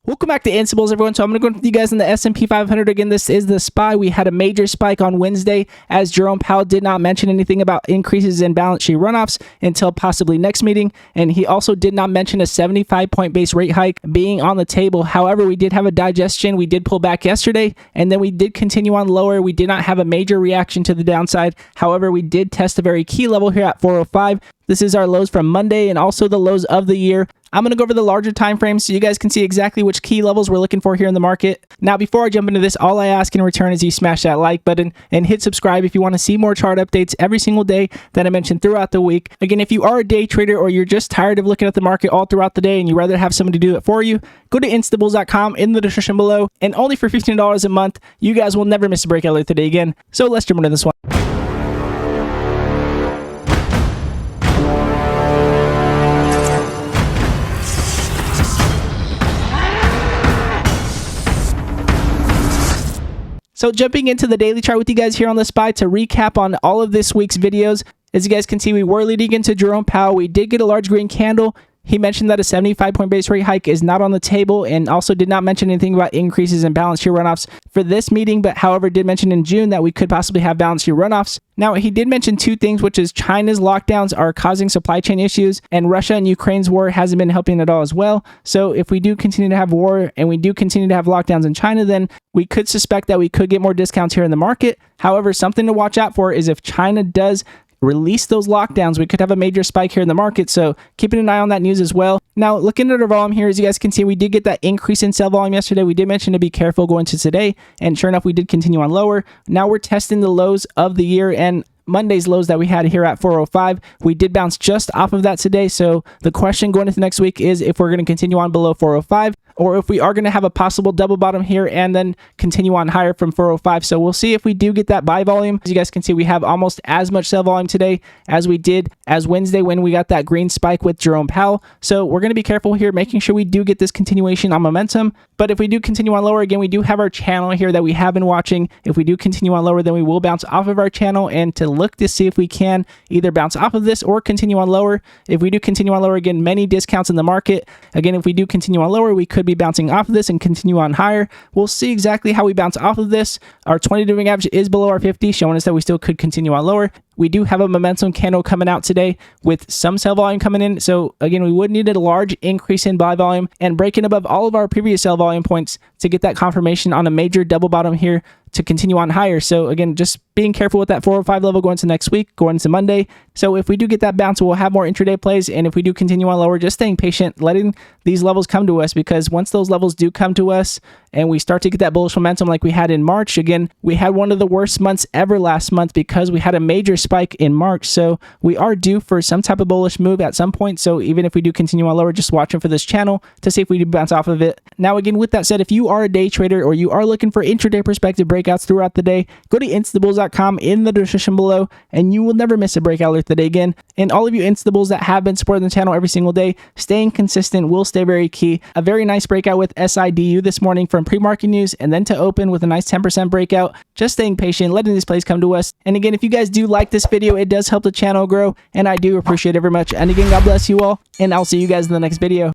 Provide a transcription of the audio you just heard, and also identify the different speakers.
Speaker 1: Welcome back to Instables, everyone. So I'm going to go with you guys in the S&P 500 again. This is the SPY. We had a major spike on Wednesday as Jerome Powell did not mention anything about increases in balance sheet runoffs until possibly next meeting. And he also did not mention a 75-point base rate hike being on the table. However, we did have a digestion. We did pull back yesterday, and then we did continue on lower. We did not have a major reaction to the downside. However, we did test a very key level here at 405. This is our lows from Monday and also the lows of the year. I'm going to go over the larger time frames so you guys can see exactly which key levels we're looking for here in the market. Now, before I jump into this, all I ask in return is you smash that like button and hit subscribe if you want to see more chart updates every single day that I mentioned throughout the week. Again, if you are a day trader or you're just tired of looking at the market all throughout the day and you'd rather have somebody do it for you, go to instables.com in the description below, and only for $15 a month, you guys will never miss a breakout alert today again. So let's jump into this one. So jumping into the daily chart with you guys here on the SPY to recap on all of this week's videos. As you guys can see, we were leading into Jerome Powell. We did get a large green candle. He mentioned that a 75-point base rate hike is not on the table and also did not mention anything about increases in balance sheet runoffs for this meeting, but however did mention in June that we could possibly have balance sheet runoffs. Now, he did mention two things, which is China's lockdowns are causing supply chain issues and Russia and Ukraine's war hasn't been helping at all as well. So if we do continue to have war and we do continue to have lockdowns in China, then we could suspect that we could get more discounts here in the market. However, something to watch out for is if China does release those lockdowns, we could have a major spike here in the market. So keeping an eye on that news as well. Now, looking at our volume here, as you guys can see, we did get that increase in sell volume yesterday. We did mention to be careful going to today, and sure enough, we did continue on lower. Now we're testing the lows of the year and Monday's lows that we had here at 405. We did bounce just off of that today. So the question going into next week is if we're going to continue on below 405 or if we are going to have a possible double bottom here and then continue on higher from 405. So we'll see if we do get that buy volume. As you guys can see, we have almost as much sell volume today as we did as Wednesday when we got that green spike with Jerome Powell. So we're going to be careful here, making sure we do get this continuation on momentum. But if we do continue on lower, again, we do have our channel here that we have been watching. If we do continue on lower, then we will bounce off of our channel and to look to see if we can either bounce off of this or continue on lower. If we do continue on lower, again, many discounts in the market. Again, if we do continue on lower, we could be bouncing off of this and continue on higher. We'll see exactly how we bounce off of this. Our 20-day moving average is below our 50, showing us that we still could continue on lower. We do have a momentum candle coming out today with some sell volume coming in. So again, we would need a large increase in buy volume and breaking above all of our previous sell volume points to get that confirmation on a major double bottom here to continue on higher. So again, just being careful with that 405 level going into next week, going into Monday. So if we do get that bounce, we'll have more intraday plays. And if we do continue on lower, just staying patient, letting these levels come to us, because once those levels do come to us and we start to get that bullish momentum like we had in March, again, we had one of the worst months ever last month because we had a major spike in March. So we are due for some type of bullish move at some point. So even if we do continue on lower, just watching for this channel to see if we do bounce off of it. Now, again, with that said, if you are a day trader or you are looking for intraday perspective breakouts throughout the day, go to instables.com in the description below and you will never miss a breakout alert today again. And all of you instables that have been supporting the channel every single day, staying consistent will stay very key. A very nice breakout with SIDU this morning from pre-market news and then to open with a nice 10% breakout. Just staying patient, letting these plays come to us. And again, if you guys do like this video, it does help the channel grow and I do appreciate it very much. And again, God bless you all and I'll see you guys in the next video.